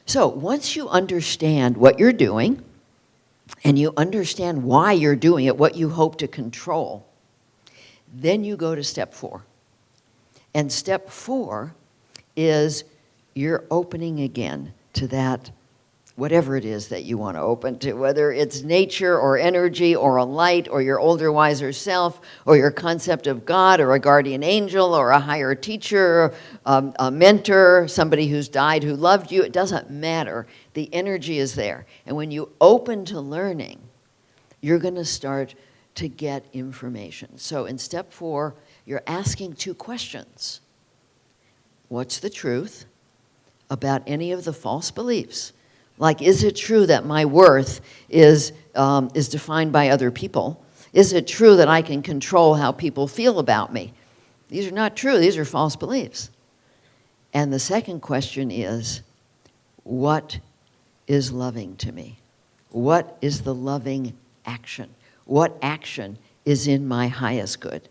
So once you understand what you're doing, and you understand why you're doing it, what you hope to control, then you go to step 4. And step 4 is you're opening again to that, whatever it is that you want to open to, whether it's nature or energy or a light or your older, wiser self or your concept of God or a guardian angel or a higher teacher, a mentor, somebody who's died who loved you. It doesn't matter. The energy is there. And when you open to learning, you're going to start to get information. So in step 4, you're asking 2 questions. What's the truth about any of the false beliefs? Like, is it true that my worth is defined by other people? Is it true that I can control how people feel about me? These are not true. These are false beliefs. And the second question is, what is loving to me? What is the loving action? What action is in my highest good?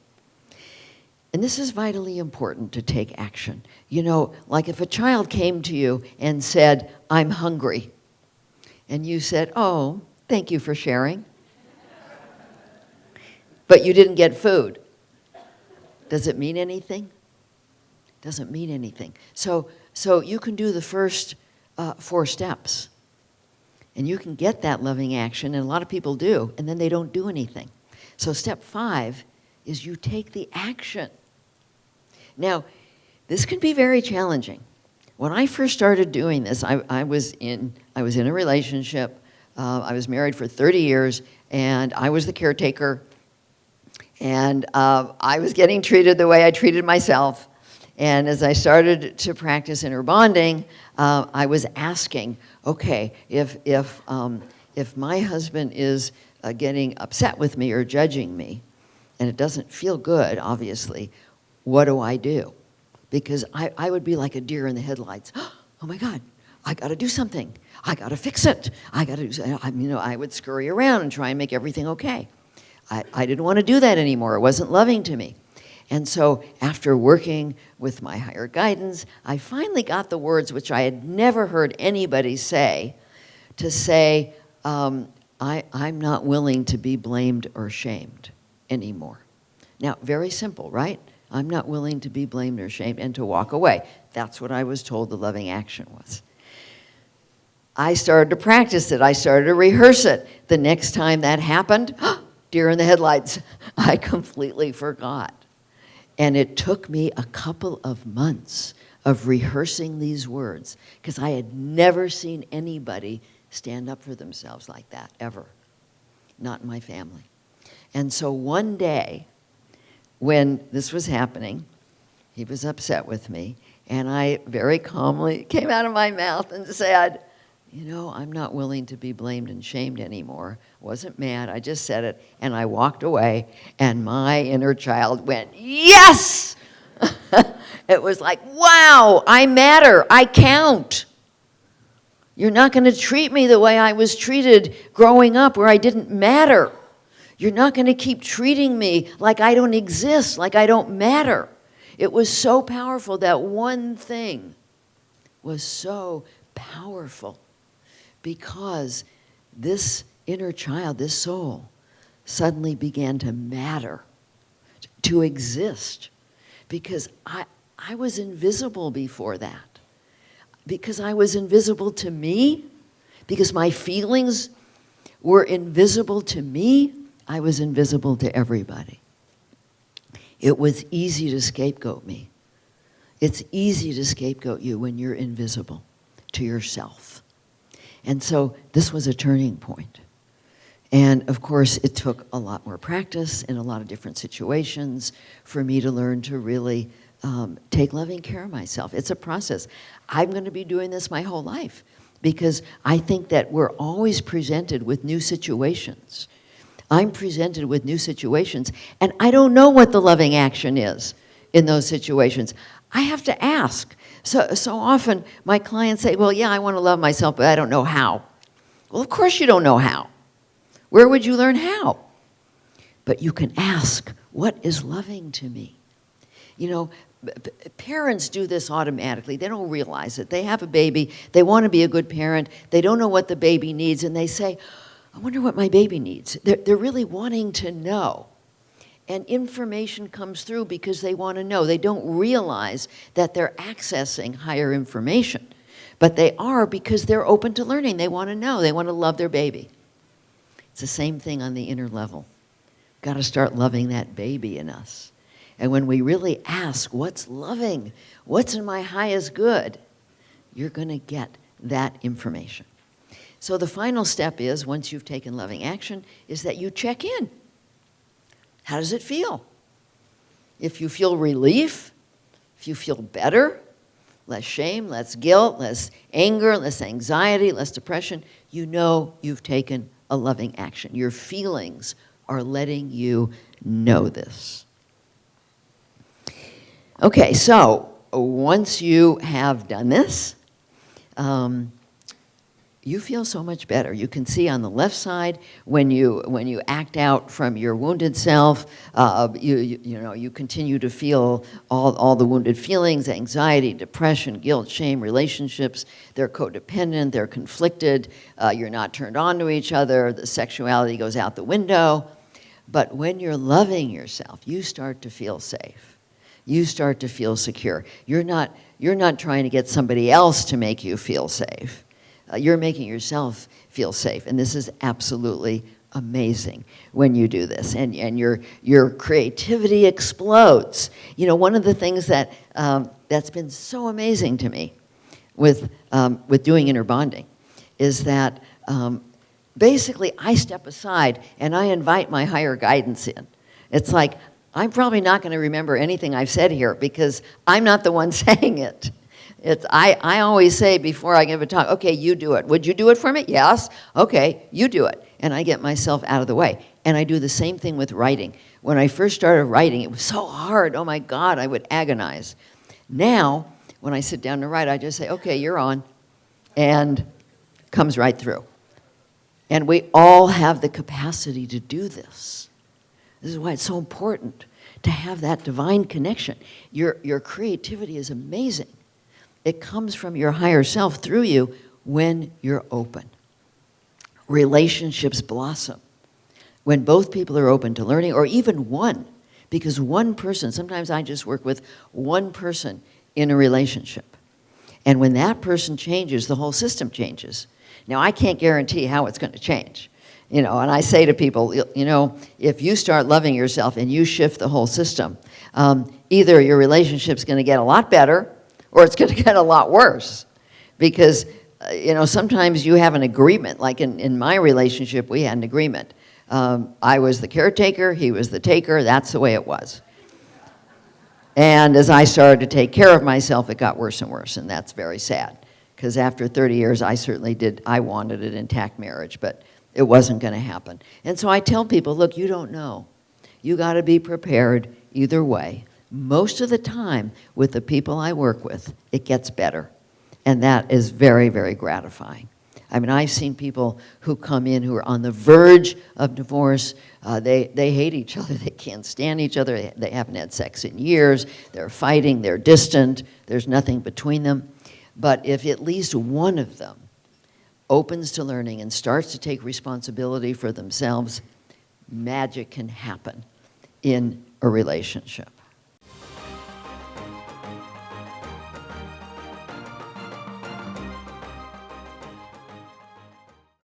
And this is vitally important, to take action. You know, like if a child came to you and said, I'm hungry, and you said, oh, thank you for sharing, but you didn't get food. Does it mean anything? Doesn't mean anything. So you can do the first 4 steps, and you can get that loving action, and a lot of people do, and then they don't do anything. So step 5 is you take the action. Now, this can be very challenging. When I first started doing this, I was in a relationship. I was married for 30 years, and I was the caretaker. And I was getting treated the way I treated myself. And as I started to practice inner bonding, I was asking, okay, if my husband is getting upset with me or judging me, and it doesn't feel good, obviously, what do I do? Because I would be like a deer in the headlights. Oh my God, I got to do something. I got to fix it. I would scurry around and try and make everything okay. I didn't want to do that anymore. It wasn't loving to me. And so after working with my higher guidance, I finally got the words which I had never heard anybody say, to say, I'm not willing to be blamed or shamed anymore. Now, very simple, right? I'm not willing to be blamed or shamed, and to walk away. That's what I was told the loving action was. I started to practice it. I started to rehearse it. The next time that happened, deer in the headlights, I completely forgot. And it took me a couple of months of rehearsing these words, because I had never seen anybody stand up for themselves like that, ever. Not in my family. And so one day, when this was happening, he was upset with me, and I very calmly came out of my mouth and said, you know, I'm not willing to be blamed and shamed anymore. Wasn't mad, I just said it, and I walked away, and my inner child went, yes! It was like, wow, I matter, I count. You're not going to treat me the way I was treated growing up, where I didn't matter. You're not going to keep treating me like I don't exist, like I don't matter. It was so powerful. That one thing was so powerful, because this inner child, this soul, suddenly began to matter, to exist, because I was invisible before that. Because I was invisible to me, because my feelings were invisible to me, I was invisible to everybody. It was easy to scapegoat me. It's easy to scapegoat you when you're invisible to yourself. And so this was a turning point. And of course, it took a lot more practice in a lot of different situations for me to learn to really take loving care of myself. It's a process. I'm going to be doing this my whole life, because I think that we're always presented with new situations. I'm presented with new situations, and I don't know what the loving action is in those situations. I have to ask. So often my clients say, well, yeah, I want to love myself, but I don't know how. Well, of course you don't know how. Where would you learn how? But you can ask, what is loving to me? You know, parents do this automatically. They don't realize it. They have a baby. They want to be a good parent. They don't know what the baby needs, and they say, I wonder what my baby needs. They're really wanting to know. And information comes through because they want to know. They don't realize that they're accessing higher information. But they are because they're open to learning. They want to know. They want to love their baby. It's the same thing on the inner level. Got to start loving that baby in us. And when we really ask, what's loving? What's in my highest good? You're going to get that information. So the final step is, once you've taken loving action, is that you check in. How does it feel? If you feel relief, if you feel better, less shame, less guilt, less anger, less anxiety, less depression, you know you've taken a loving action. Your feelings are letting you know this. Okay, so once you have done this, you feel so much better. You can see on the left side when you act out from your wounded self, you continue to feel all the wounded feelings, anxiety, depression, guilt, shame, relationships. They're codependent, they're conflicted, you're not turned on to each other, the sexuality goes out the window. But when you're loving yourself, you start to feel safe. You start to feel secure. You're not trying to get somebody else to make you feel safe. You're making yourself feel safe, and this is absolutely amazing when you do this, and your creativity explodes. You know, one of the things that that's been so amazing to me with doing inner bonding is that basically I step aside and I invite my higher guidance in. It's like, I'm probably not going to remember anything I've said here because I'm not the one saying it. I always say before I give a talk, okay, you do it. Would you do it for me? Yes. Okay, you do it. And I get myself out of the way. And I do the same thing with writing. When I first started writing, it was so hard. Oh my God, I would agonize. Now, when I sit down to write, I just say, okay, you're on. And it comes right through. And we all have the capacity to do this. This is why it's so important to have that divine connection. Your creativity is amazing. It comes from your higher self through you when you're open. Relationships blossom when both people are open to learning, or even one, because one person, sometimes I just work with one person in a relationship. And when that person changes, the whole system changes. Now, I can't guarantee how it's going to change. You know, and I say to people, you know, if you start loving yourself and you shift the whole system, either your relationship's going to get a lot better or it's going to get a lot worse. Because, you know, sometimes you have an agreement. Like in my relationship, we had an agreement. I was the caretaker, he was the taker. That's the way it was. And as I started to take care of myself, it got worse and worse, and that's very sad. Because after 30 years, I wanted an intact marriage, but it wasn't going to happen. And so I tell people, look, you don't know. You got to be prepared either way. Most of the time, with the people I work with, it gets better. And that is very, very gratifying. I mean, I've seen people who come in who are on the verge of divorce. They hate each other. They can't stand each other. They haven't had sex in years. They're fighting. They're distant. There's nothing between them. But if at least one of them opens to learning and starts to take responsibility for themselves, magic can happen in a relationship.